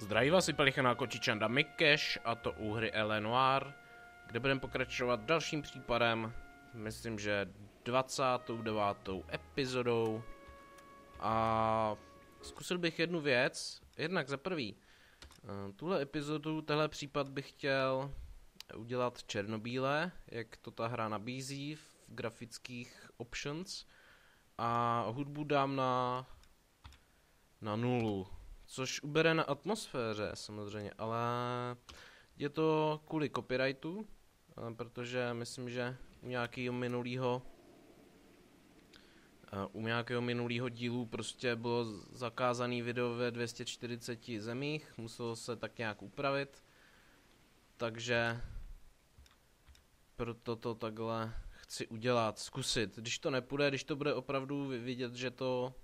Zdraví vás vypelichaná kočičanda Mikeš, a to u hry L.A.Noire, kde budeme pokračovat dalším případem, myslím, že 29. epizodou. A zkusil bych jednu věc, jednak za prvý. Tuhle epizodu, tenhle případ bych chtěl udělat černobíle, jak to ta hra nabízí v grafických options. A hudbu dám na 0. Což ubere na atmosféře samozřejmě, ale je to kvůli copyrightu, protože myslím, že u nějakého minulého dílu prostě bylo zakázané video ve 240 zemích, muselo se tak nějak upravit, takže proto to takhle chci udělat, zkusit. Když to nepůjde, když to bude opravdu vidět, že to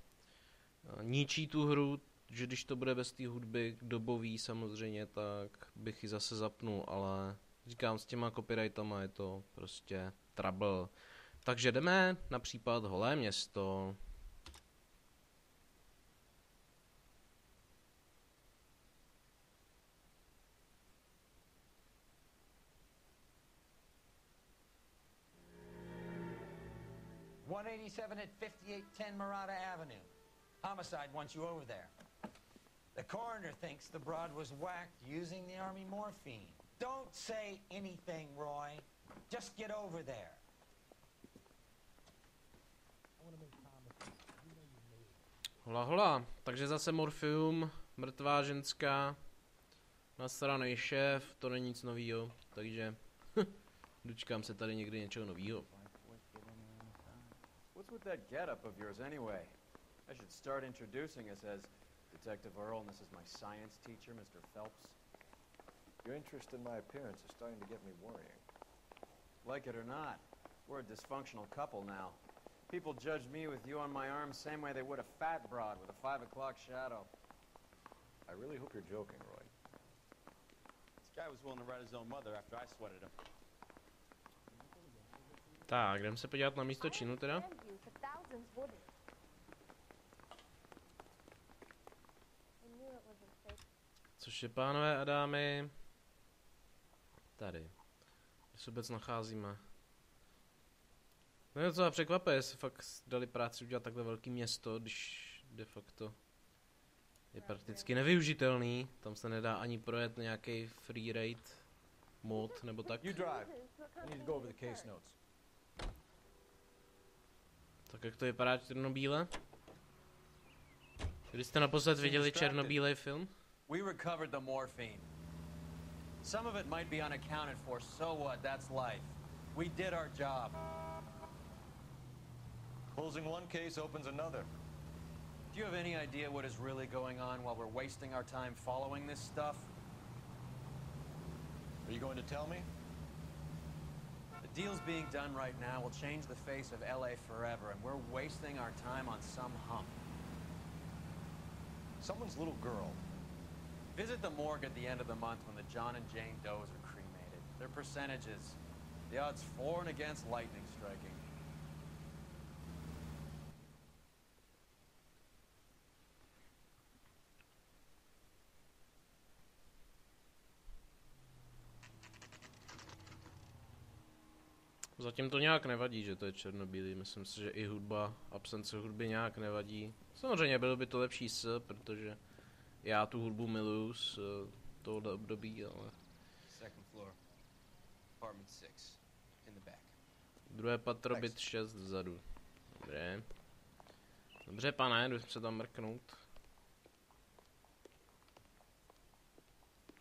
ničí tu hru, že když to bude bez té hudby dobový samozřejmě, tak bych ji zase zapnul, ale říkám, s těma copyrightama je to prostě trouble. Takže jdeme na případ Holé město. One 187 at 5810 Murata Avenue. Homicide wants you over there. The coroner thinks the broad was whacked using the army morphine. Don't say anything, Roy. Just get over there. Hola, hola. Takže zase morfium, mrtvá ženská, nasranej šéf, to není nic novýho, takže dočkám se tady někdy něčeho novýho. What's with that getup of yours anyway? I should start introducing us as Detective Earl, and this is my science teacher, Mr. Phelps. Your interest in my appearance is starting to get me worrying. Like it or not, we're a dysfunctional couple now. People judge me with you on my arm same way they would a fat broad with a 5 o'clock shadow. I really hope you're joking, Roy. This guy was willing to write his own mother after I sweated him. Tak, jdem se podívat na místo činu teda. Což je, pánové a dámy, tady. Kde se vůbec nacházíme? No je docela překvapuje, jestli fakt dali práci udělat takhle velké město, když de facto je prakticky nevyužitelný. Tam se nedá ani projet nějaký free rate mod nebo tak. You drive. I need to go over the case notes. Tak jak to vypadá černobíle? Když jste naposled viděli černobílej film? We recovered the morphine. Some of it might be unaccounted for, so what? That's life. We did our job. Closing one case opens another. Do you have any idea what is really going on while we're wasting our time following this stuff? Are you going to tell me? The deals being done right now will change the face of L.A. forever, and we're wasting our time on some hump. Someone's little girl. Visit the morgue at the end of the month when the John and Jane Does are cremated. Their percentages. The odds for and against lightning striking. Zatím to nějak nevadí, že to je černobílý. Myslím si, že i hudba, absence hudby nějak nevadí. Samozřejmě bylo by to lepší protože já tu hudbu miluju z tohohle období, ale... Second floor, apartment 6, in the back. Druhé patro, byt 6 vzadu. Dobré. Dobře, pane, jdu se tam mrknout.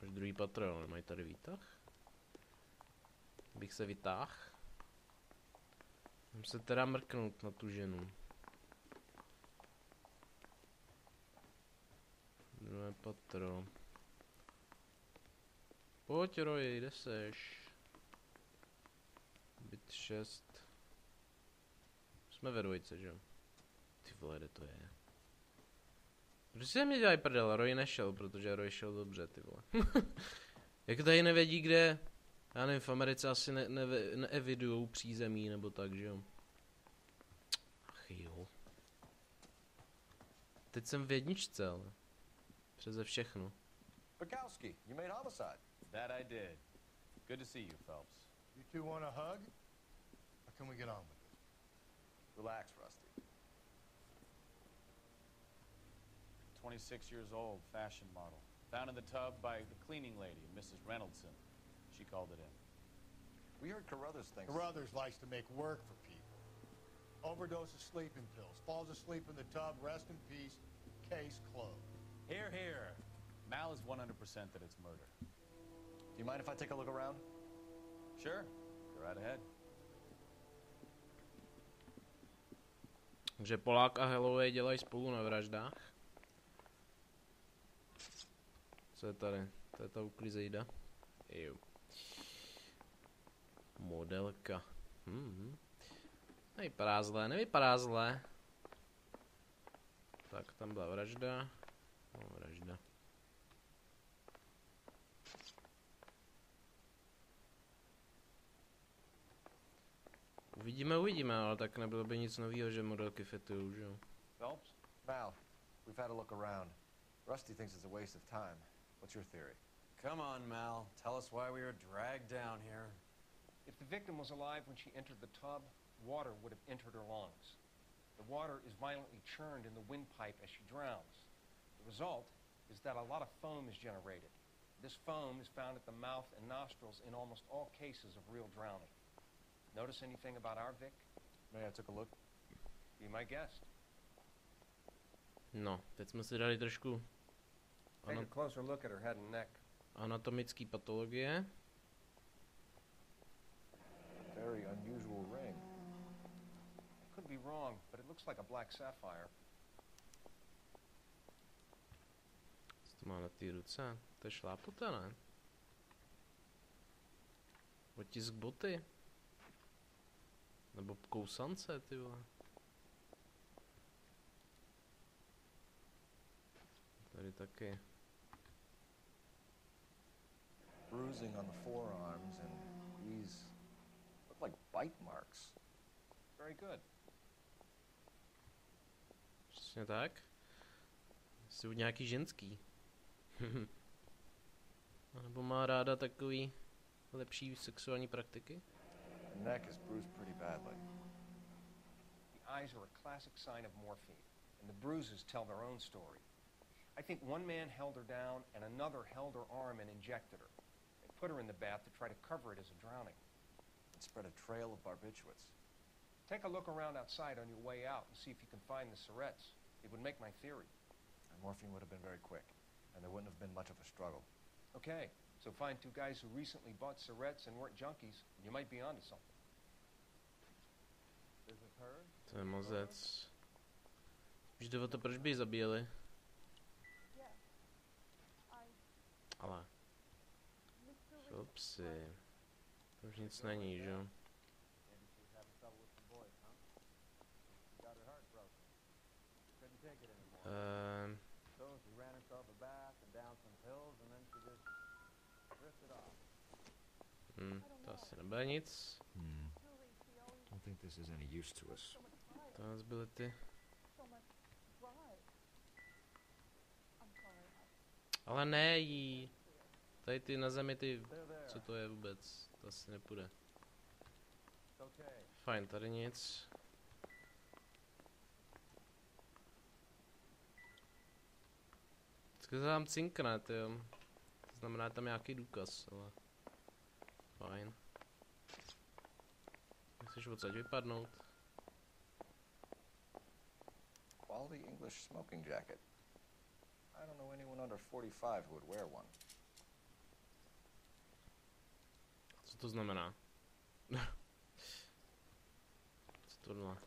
Až druhý patro, ale mají tady výtah? Bych se vytáhl. Jdem se teda mrknout na tu ženu. Druhé patro. Pojď, Roji, kde seš? Byt 6. Jsme ve dvojce, že jo? Ty vole, kde to je? Proč se mě dělají prdel? Roy nešel, protože Roy šel dobře, ty vole. Jak tady nevědí, kde... Já nevím, v Americe asi neevidujou přízemí nebo tak, že jo? Ach jo. Teď jsem v jedničce, ale... Přeze všechno. Bukowski, you made homicide. That I did. Good to see you, Phelps. You two want a hug? Or can we get on with this? Relax, Rusty. 26 years old, fashion model. Found in the tub by the cleaning lady, Mrs. Reynoldson. She called it in. We heard Carruthers thinks... Carruthers likes to make work for people. Overdose of sleeping pills. Falls asleep in the tub. Rest in peace. Case closed. Here, here. Mal is 100% that it's murder. Do you mind if I take a look around? Sure. Go right ahead. Že Polák a Holloway dělají spolu na vraždách. Co je tady? To je ta uklizejda. Jo. Modelka. Nevypadá zlé, nevypadá zlé. Tak, tam byla vražda. No, vražda. Uvidíme, ale tak nebylo by nic nového, že modelky fitujou, že jo? Phelps? Val, we've had a look around. Rusty thinks it's a waste of time. What's your theory? Come on, Mal. Tell us why we were dragged down here. If the victim was alive when she entered the tub, water would have entered her lungs. The water is violently churned in the windpipe as she drowns. The result is that a lot of foam is generated. This foam is found at the mouth and nostrils in almost all cases of real drowning. Notice anything about our Vic? May I took a look? Be my guest. No, teď jsme si dali trošku Take a closer look at her head and neck. anatomické patologie. Very unusual ring. I could be wrong, but it looks like a black sapphire. Co to má na té ruce? To je šlápota, ne? Otisk boty. Nebo kousance, ty vole. Tady taky. Bruising on the forearms, and these look like bite marks. Very good. Přesně tak. Jsi od nějaký ženský. A nebo má ráda takový lepší sexuální praktiky? The neck is bruised pretty badly. The eyes are a classic sign of morphine, and the bruises tell their own story. I think one man held her down and another held her arm and injected her. They put her in the bath to try to cover it as a drowning. It spread a trail of barbiturates. Take a look around outside on your way out and see if you can find the syrettes. It would make my theory. The morphine would have been very quick, and there wouldn't have been much of a struggle. Okay, so find two guys who recently bought syrettes and weren't junkies, and you might be onto something. Is it her? To je mozec. Už jde o to, proč by ji zabíjeli. Ale. Chlapci. To už nic není, že jo? Maybe she was having trouble with some boys, huh? She got her heart broken. Couldn't take it anymore. So she ran herself a bath and down some pills, and then she just drifted off. To asi nebude nic. Don't think this is any use to us. To nás byly ty. Ale ne jí. Tady ty na zemi ty. Co to je vůbec? To asi nepůjde. Fajn, tady nic. Vždycky se tam cinkne, tyjo. To znamená tam nějaký důkaz, ale... Fajn. Chceš odsaď vypadnout? Quality English smoking jacket. I don't know anyone under 45 who would wear one. Co to znamená? Co tohle?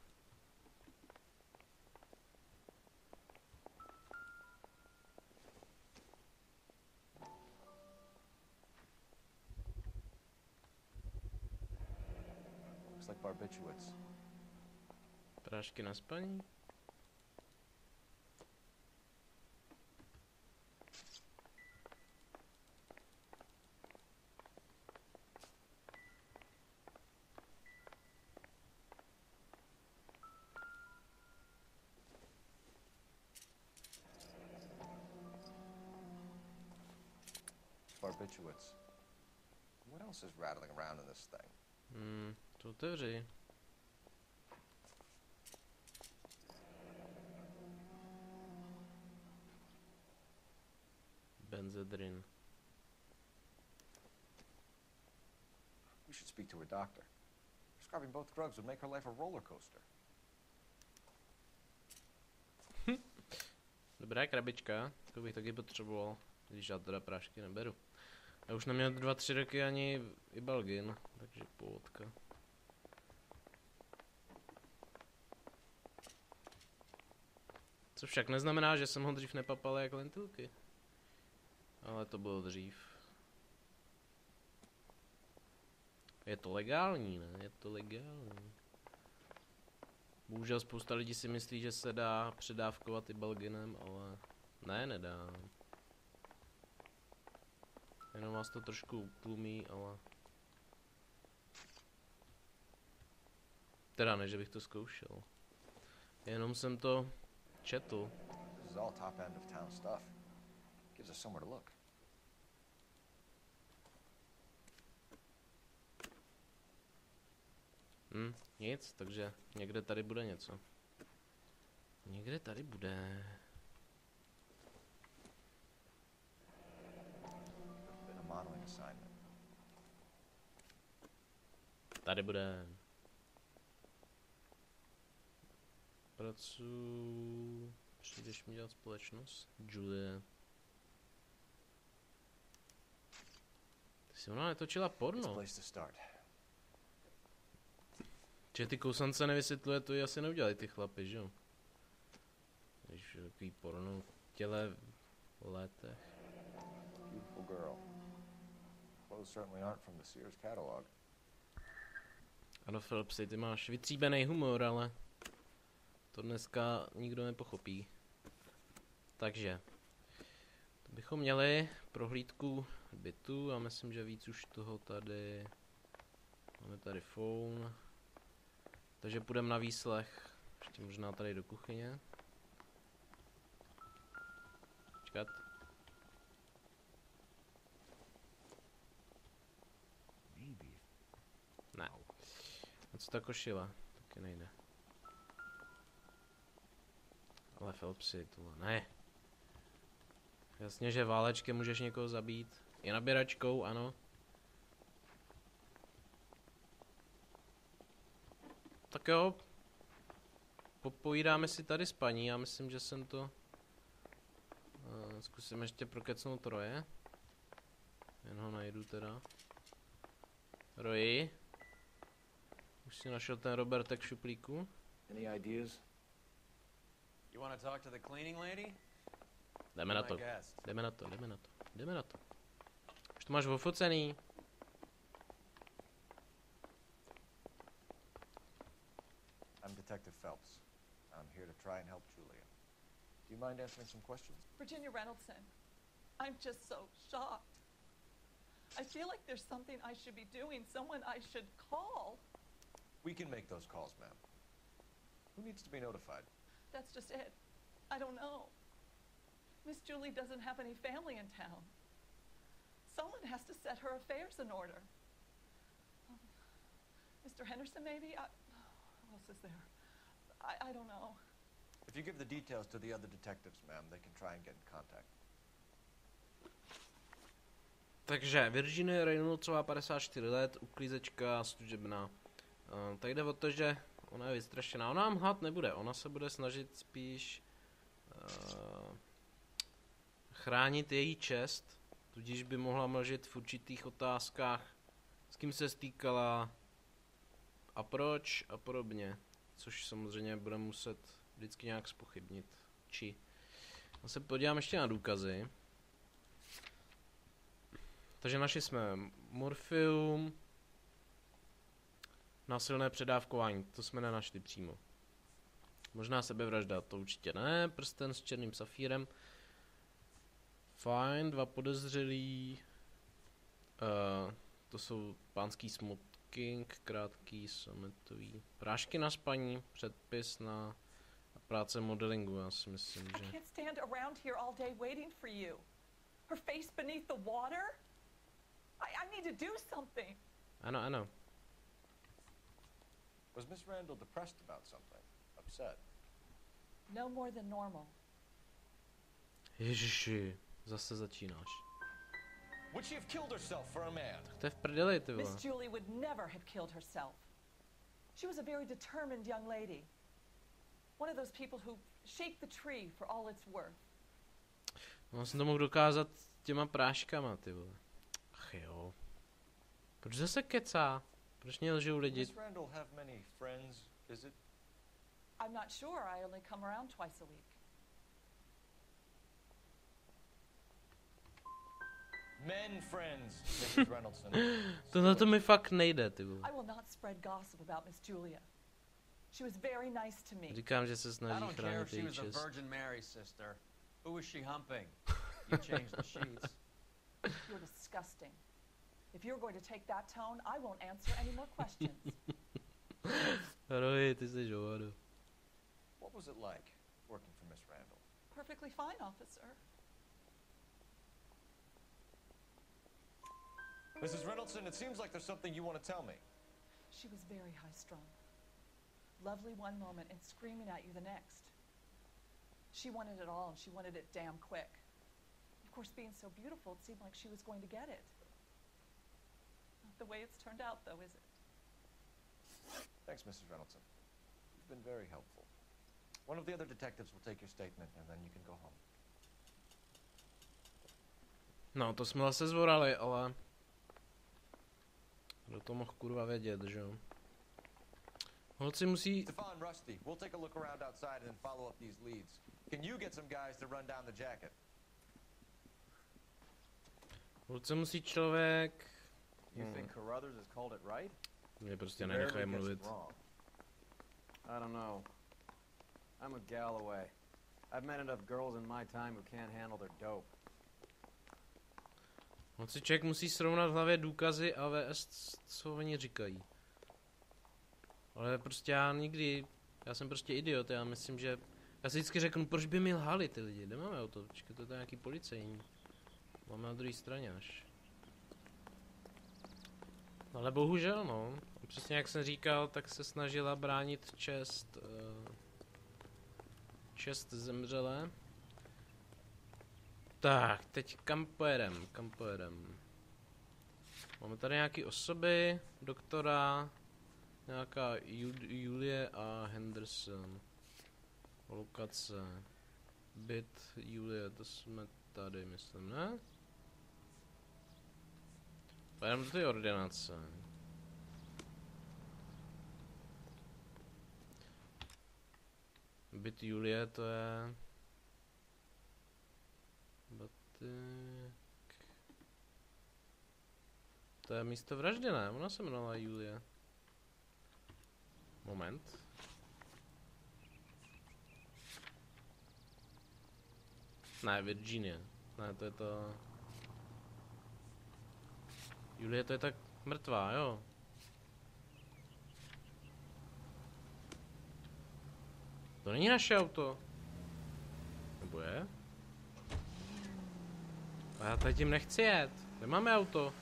Looks like barbiturates. Prášky na spaní? barbiturates. What else is rattling around in this thing? To otevři. Benzedrin. We should speak to her doctor. Prescribing both drugs would make her life a roller coaster. Dobrá krabička, to bych taky potřeboval, když já teda prášky neberu. Já už neměl 2-3 roky ani i Belgin, takže pohodka. Co však neznamená, že jsem ho dřív nepapal jak lentilky. Ale to bylo dřív. Je to legální, ne? Je to legální. Bohužel spousta lidí si myslí, že se dá předávkovat i Belginem, ale ne, nedá. Jenom vás to trošku utlumí, ale... Teda ne, že bych to zkoušel. Jenom jsem to četl. This is all top end of town stuff. Gives us somewhere to look. Nic, takže někde tady bude něco. Někde tady bude. Been a modeling assignment. Tady bude. Pracuji. Přijdeš mi dělat společnost? Julie. Ty si ona netočila porno. Place to start. Že ty kousance nevysvětluje, to asi neudělali ty chlapi, že jo? Když takový porno v těle v letech. Beautiful girl. Clothes certainly aren't from the Sears catalog. Ano, Philipsi, ty máš vytříbený humor, ale to dneska nikdo nepochopí. Takže, to bychom měli prohlídku bytu a myslím, že víc už toho tady. Máme tady phone. Takže půjdeme na výslech. Ještě možná tady do kuchyně. Počkat. Ne. A co ta košile? Taky nejde. Ale Philipsi, tohle ne. Jasně, že válečkem můžeš někoho zabít. I nabíračkou, ano. Tak jo. Popovídáme si tady s paní, já myslím, že jsem to... Zkusím ještě prokecnout Roje. Jen ho najdu teda. Roji. Už si našel ten Robertek v šuplíku? Any ideas? You want to talk to the cleaning lady? Jdeme na to. Jdeme na to, jdeme na to. Jdeme na to. Už to máš ofocený. I'm Detective Phelps. I'm here to try and help Julia. Do you mind answering some questions? Virginia Reynoldson, I'm just so shocked. I feel like there's something I should be doing, someone I should call. We can make those calls, ma'am. Who needs to be notified? That's just it. I don't know. Miss Julie doesn't have any family in town. Someone has to set her affairs in order. Mr. Henderson, maybe? Who else is there? I don't know. If you give the details to the other detectives, ma'am, they can try and get in contact. Takže Virginie Reynoldsová, 54 let, uklízečka, služebná. Tady jde o to, že ona je vystrašená. Ona nám lhát nebude, ona se bude snažit spíš chránit její čest, tudíž by mohla mlžit v určitých otázkách, s kým se stýkala a proč a podobně. Což samozřejmě bude muset vždycky nějak zpochybnit. Či. Já se podívám ještě na důkazy. Takže našli jsme morfium, násilné předávkování, to jsme nenašli přímo. Možná sebevražda, to určitě ne, prsten s černým safírem. Fajn, 2 podezřelí. To jsou pánský smoking, krátký, sametový. Prášky na spaní, předpis na práce modelingu, já si myslím, že... I can't stand around here all day waiting for you. Her face beneath the water? need to do something. Ano, ano. Was Miss Randall depressed about something? Upset? No more than normal. Ježiši, zase začínáš. Would she have killed herself for a man? To je v prdeli, ty vole. Miss Julie would never have killed herself. She was a very determined young lady. One of those people who shake the tree for all it's worth. No, jsem to mohl dokázat těma práškama, ty vole. Ach jo. Proč zase kecá? Proč mě lžou lidi? Miss Randall have many friends, is it? I'm not sure. I only come around twice a week. Men friends, Mrs. Reynoldsson. Tohle to mi fakt nejde, ty vole. I will not spread gossip about Miss Julia. She was very nice to me. Říkám, že se I snaží don't care if chránit she její was a čest. Virgin Mary, sister. Who was she humping? You changed the sheets. You're disgusting. If you're going to take that tone, I won't answer any more questions. Rohy, ty jsi žovado. What was it like working for Miss Randall? Perfectly fine, officer. Mrs. Reynoldsson, it seems like there's something you want to tell me. She was very high-strung. Lovely one moment and screaming at you the next. She wanted it all, and she wanted it damn quick. Of course, being so beautiful, it seemed like she was going to get it. Not the way it's turned out, though, is it? Thanks, Mrs. Reynoldsson. You've been very helpful. One of the other detectives will take your statement, and then you can go home. No, to jsme zase zvorali, ale... Kdo to mohl kurva vědět, že jo? Holci musí... Stefan, Rusty, we'll take a look around outside and then follow up these leads. Can you get some guys to run down the jacket? Holci musí člověk... You think Carruthers has called it right? Mě prostě He rarely nenechají gets it mluvit. wrong. I don't know. I'm a Galloway. I've met enough girls in my time who can't handle their dope. Holci člověk musí srovnat v hlavě důkazy a vést, co oni říkají. Ale prostě já jsem prostě idiot, já myslím, že... Já si vždycky řeknu, proč by mi lhali ty lidi, kde máme auto, počkej, to je nějaký policejní. Máme na druhé straně až. Ale bohužel no, přesně jak jsem říkal, tak se snažila bránit čest... čest zemřelé. Tak, teď kam pojedem? Máme tady nějaké osoby, doktora, nějaká Julie a Henderson. Lokace. Byt Julie, to jsme tady, myslím, ne? Pojedeme do té ordinace. Byt Julie, to je... Batek... To je místo vraždy, ne? Ona se jmenovala Julie. Moment. Ne, Virginia. Ne, to je to... Julie, to je tak mrtvá, jo? To není naše auto. Nebo je? A já tady tím nechci jet. Nemáme auto.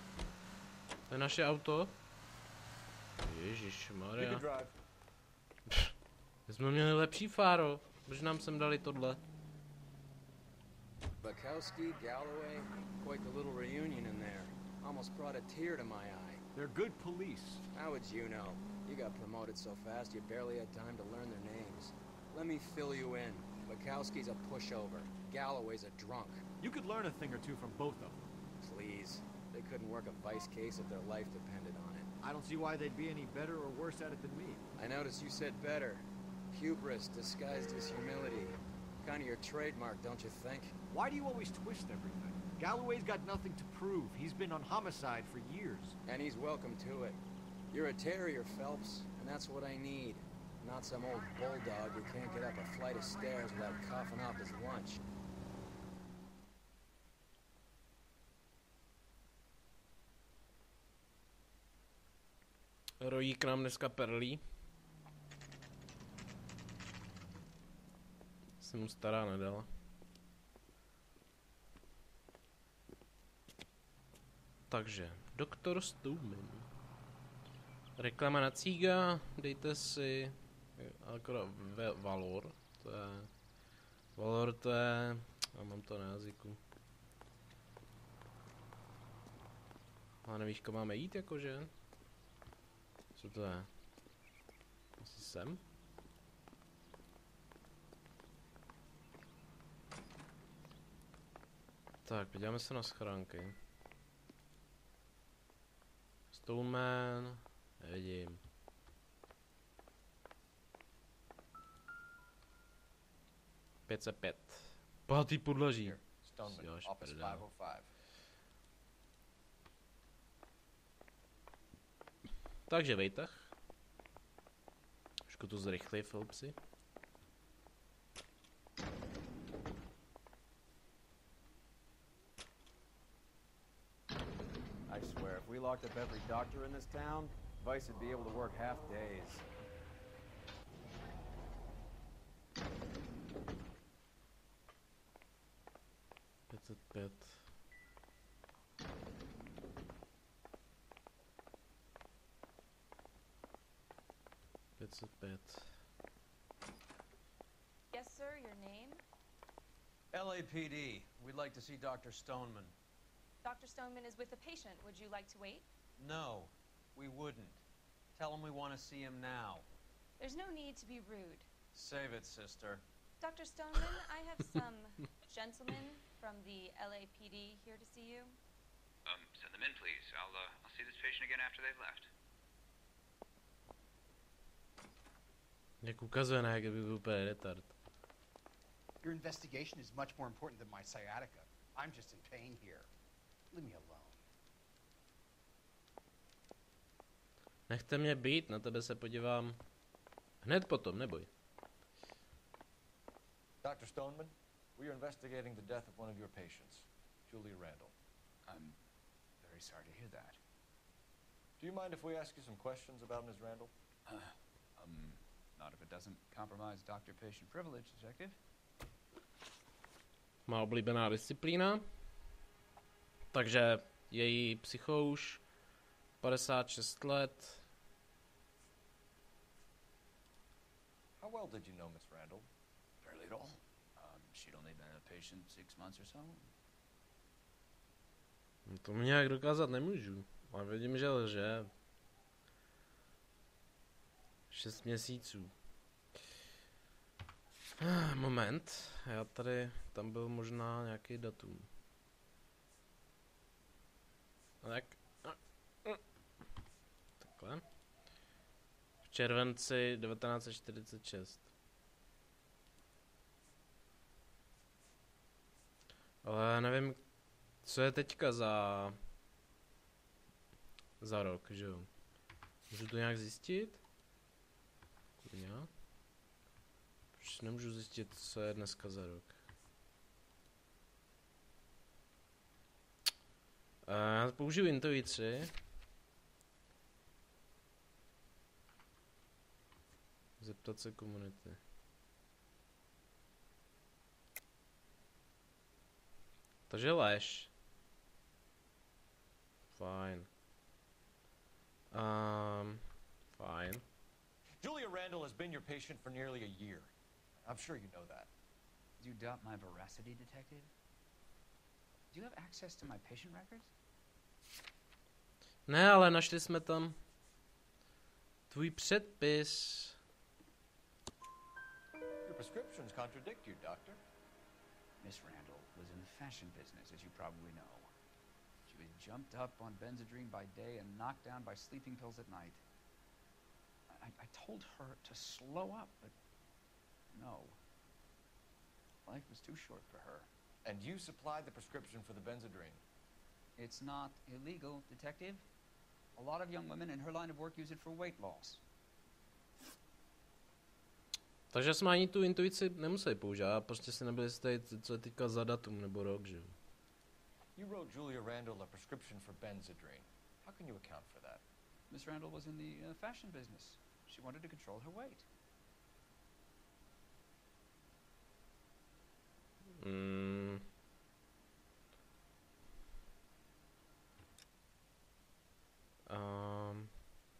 To je naše auto. Ježišmarja. My jsme měli lepší fáro. Proč nám sem dali tohle? Bukowski, Galloway, quite the little reunion in there. Almost brought a tear to my eye. They're good police. How would you know? You got promoted so fast you barely had time to learn their names. Let me fill you in. Bukowski's a pushover. Galloway's a drunk. You could learn a thing or two from both of them. Please. They couldn't work a vice case if their life depended on it. I don't see why they'd be any better or worse at it than me. I noticed you said better. Hubris disguised as humility. Kind of your trademark, don't you think? Why do you always twist everything? Galloway's got nothing to prove. He's been on homicide for years. And he's welcome to it. You're a terrier, Phelps, and that's what I need. Not some old bulldog who can't get up a flight of stairs without coughing off his lunch. Rojík nám dneska perlí. Se mu stará nedala. Takže, doktor Stoneman. Reklama na cíga, dejte si akorát Valor, to je, a mám to na jazyku. A nevíš, kam máme jít, jakože? Co to je? Asi sem? Tak, podíváme se na schránky. Stoneman, nevidím. Pět. Bohatý podlaží. Stoneman, office 505. Takže vejtah. Trošku to zrychlej, Philipsi. I swear, if we locked up every doctor in this town, Vice would be able to work half days. Pět. Yes, sir, your name? LAPD. We'd like to see Dr. Stoneman. Dr. Stoneman is with a patient. Would you like to wait? No, we wouldn't. Tell him we want to see him now. There's no need to be rude. Save it, sister. Dr. Stoneman, I have some gentlemen from the LAPD here to see you. Send them in, please. I'll see this patient again after they've left. Jak ukazuje, ne, jak by byl úplně retard. Your investigation is much more important than my sciatica. I'm just in pain here. Leave me alone. Nechte mě být, na tebe se podívám hned potom, neboj. Dr. Stoneman, we are investigating the death of one of your patients, Julia Randall. I'm very sorry to hear that. Do you mind if we ask you some questions about Ms. Randall? Not if it doesn't compromise doctor-patient privilege, detective. Má oblíbená disciplína. Takže její psychouš, 56 let. How well did you know Miss Randall? Very little. She'd only been a patient 6 months or so. No to mi nějak dokázat nemůžu. Ale vidím, že lže. 6 měsíců. Moment. Tam byl možná nějaký datum. Tak. Takhle. V červenci 1946. Ale nevím, co je teďka za rok, že jo? Můžu to nějak zjistit? Já? Proč nemůžu zjistit, co je dneska za rok? Já použiju intuici. Zeptat se komunity. Takže lež. Fajn. Fajn. Julia Randall has been your patient for nearly a year. I'm sure you know that. Do you doubt my veracity, detective? Do you have access to my patient records? Ne, ale našli jsme tam tvůj předpis. Your prescriptions contradict you, doctor. Miss Randall was in the fashion business, as you probably know. She was jumped up on Benzedrine by day and knocked down by sleeping pills at night. I told her to slow up, but no. Life was too short for her. And you supplied the prescription for the Benzedrine. It's not illegal, detective. A lot of young women in her line of work use it for weight loss. Takže jsme ani tu intuici nemuseli používat, prostě si nebyli jistý, co je teďka za datum nebo rok, že jo. You wrote Julia Randall a prescription for Benzedrine. How can you account for that? Miss Randall was in the fashion business. She wanted to control her weight.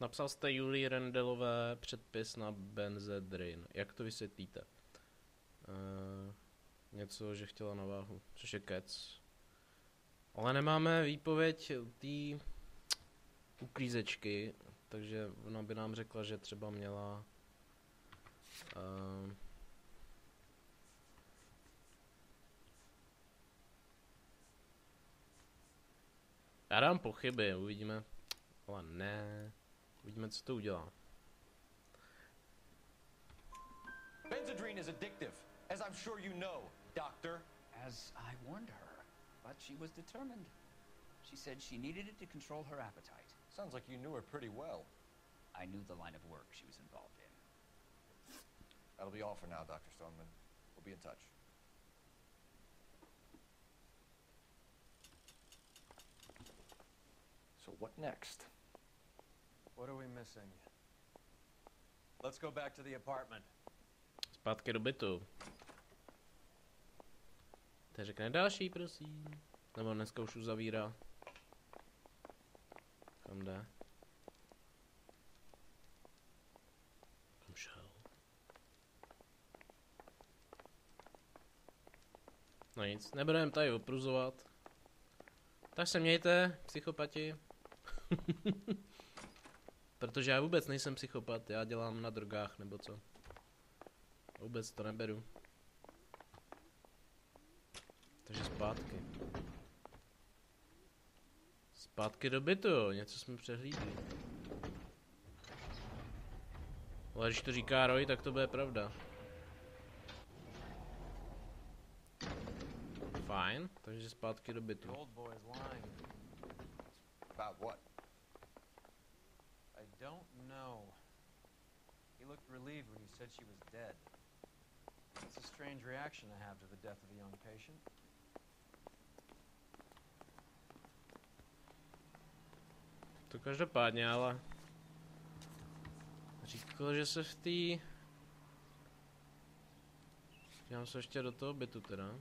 Napsal jste Julie Randallové předpis na benzedrin. Jak to vysvětlíte? Něco, že chtěla na váhu, což je kec. Ale nemáme výpověď té uklízečky, takže ona by nám řekla, že třeba měla... Já dám pochyby, uvidíme. Ale ne. Uvidíme, co to udělá. Benzedrine is addictive, as I'm sure you know, doctor. As I warned her, but she was determined. She said she needed it to control her appetite. Sounds like you knew her pretty well. I knew the line of work she was involved in. That'll be all for now, Dr. Stoneman. We'll be in touch. So what next? What are we missing? Let's go back to the apartment. Zpátky do bytu. To řekne další, prosím. Nebo dneska už uzavírá. Kam jde? Kam šel? No nic, nebudeme tady opruzovat. Tak se mějte, psychopati. Protože já vůbec nejsem psychopat, já dělám na drogách nebo co. Vůbec to neberu. Takže zpátky. Zpátky do bytu, něco jsme přehlídli. Ale když to říká Roy, tak to bude pravda. Fajn, takže zpátky do bytu. The old boy is lying. About what? I don't know. He looked relieved when you said she was dead. It's a strange reaction to have to the death of a young patient. To každopádně, ale... Říkal, že se v té... Dívám se ještě do toho bytu teda.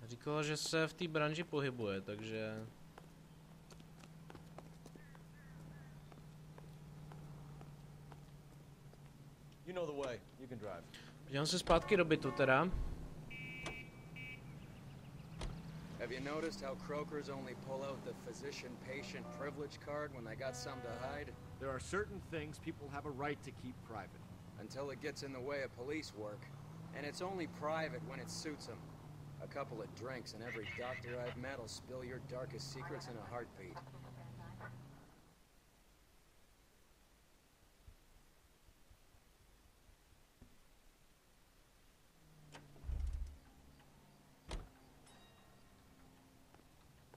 Říkala, že se v té branži pohybuje, takže... You know the way. You can drive. Podívám se zpátky do bytu teda. Have you noticed how croakers only pull out the physician-patient privilege card when they got something to hide? There are certain things people have a right to keep private. Until it gets in the way of police work. And it's only private when it suits them. A couple of drinks and every doctor I've met will spill your darkest secrets in a heartbeat.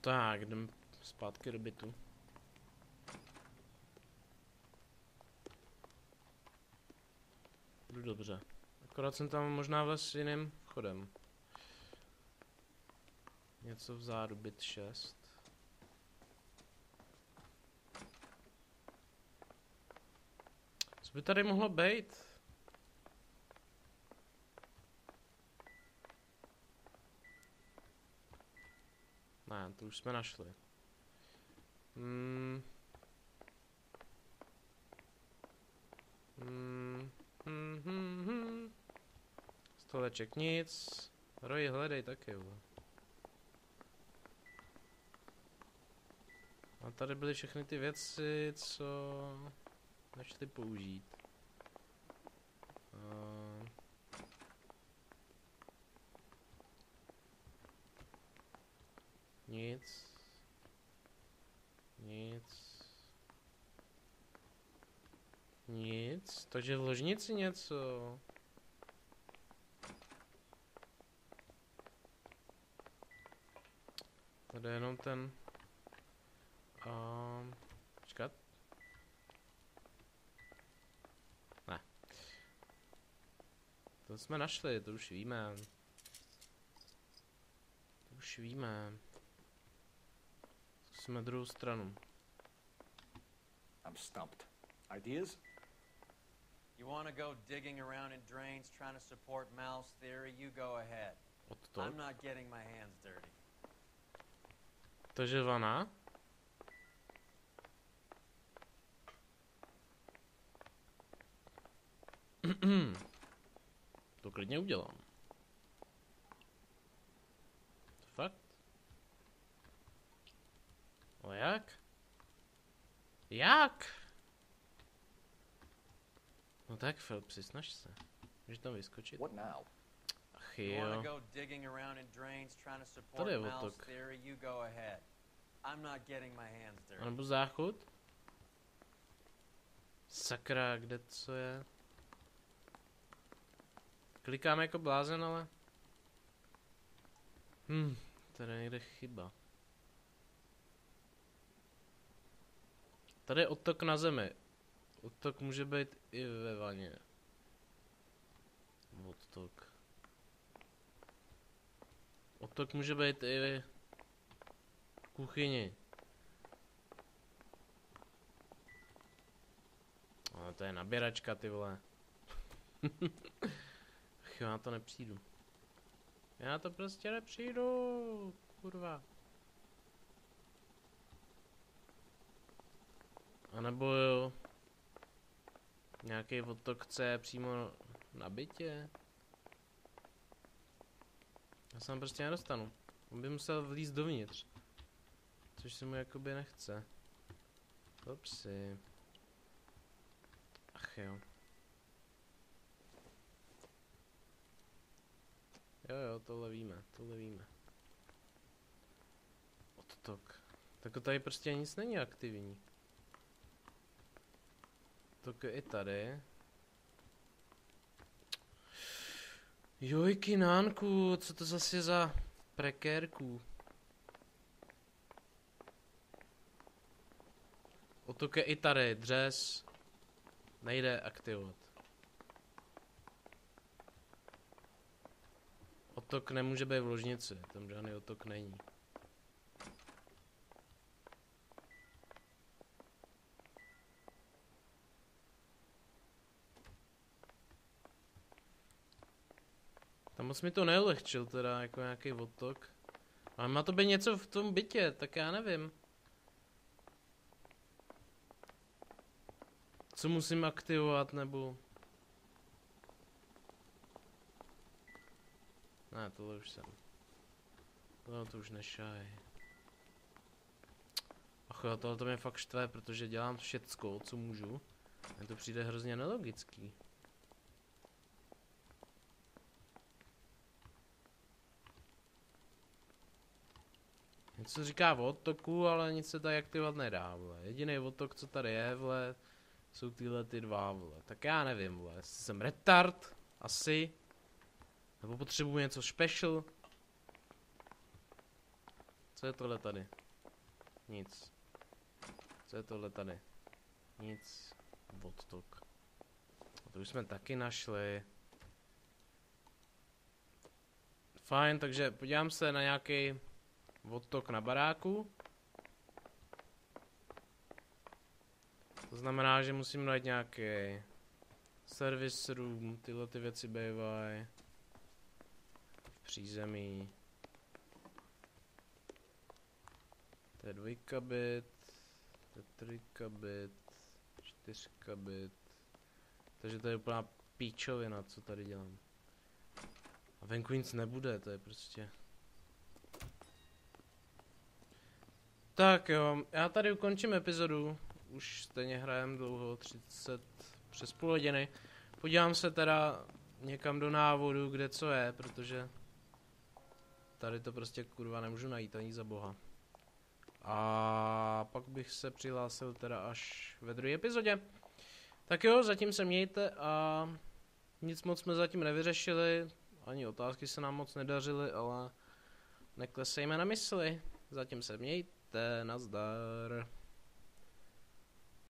Tak, jdem zpátky do bytu. Jdu dobře. Akorát jsem tam možná vlez jiným vchodem. Něco vzadu, byt 6. Co by tady mohlo být? Ne, to už jsme našli. Stoleček nic. Roy, hledej taky, jo. A tady byly všechny ty věci, co nešli použít. Nic. Nic. Nic. Takže v ložnici něco. Tady je jenom ten... Počkat. Ne. To jsme našli, to už víme. To už víme. Zkusíme druhou stranu. I'm stumped. Ideas? You want to go digging around in drains trying to support Mal's theory? You go ahead. I'm not getting my hands dirty. Takže vana? To klidně udělám. Fakt? Ale jak? Jak? No tak, Phelpsi, snaž se. Můžeš tam vyskočit. What now? Ach You want jo. to go digging around in drains trying to support Tady je Mal's otok. theory? You go ahead. I'm not getting my hands dirty. A nebo záchod? Sakra, kde co je? Klikám jako blázen, ale... Tady je někde chyba. Tady je odtok na zemi. Odtok může být i ve vaně. Odtok. Odtok může být i v kuchyni. Ale to je naběračka, ty vole. Ach, já to nepřijdu. Já to prostě nepřijdu, kurva. A nebo jo. Nějaký odtok C přímo na bytě. Já se tam prostě nedostanu. On by musel vlízt dovnitř. Což se mu jakoby nechce. Upsi. Ach jo. Jo, tohle víme, tohle víme. Odtok. Tak tady prostě nic není aktivní. Tok je i tady. Jojky nánku, co to zase za prekérku? Otok je i tady, dřez. Nejde aktivovat. Otok nemůže být v ložnici, tam žádný otok není. Tam moc mi to neulehčil teda, jako nějaký otok. Ale má to být něco v tom bytě, tak já nevím. Co musím aktivovat, nebo... Ne, tohle už jsem. Tohle to už nešaj. Ach jo, tohle to mě fakt štve, protože dělám všecko, co můžu. A to přijde hrozně nelogický. Něco říká o odtoku, ale nic se tady aktivovat nedá, vole. Jediný odtok, co tady je, vole, jsou tyhle ty dva, vole. Tak já nevím, vole, jestli jsem retard, asi. Nebo potřebuji něco special. Co je tohle tady? Nic. Co je tohle tady? Nic. Odtok. A to už jsme taky našli. Fajn, takže podívám se na nějaký odtok na baráku. To znamená, že musím najít nějaký service room, tyhle ty věci bývají v přízemí. To je 2 bit, to je 3 bit, 4 bit. Takže to je úplná píčovina, co tady dělám. A venku nic nebude, to je prostě... Tak jo, já tady ukončím epizodu. Už stejně hrajem dlouho, 30 přes půl hodiny. Podívám se teda někam do návodu, kde co je, protože tady to prostě kurva nemůžu najít ani za boha. A pak bych se přihlásil teda až ve druhé epizodě. Tak jo, zatím se mějte a nic moc jsme zatím nevyřešili. Ani otázky se nám moc nedařily, ale neklesejme na mysli. Zatím se mějte, nazdar.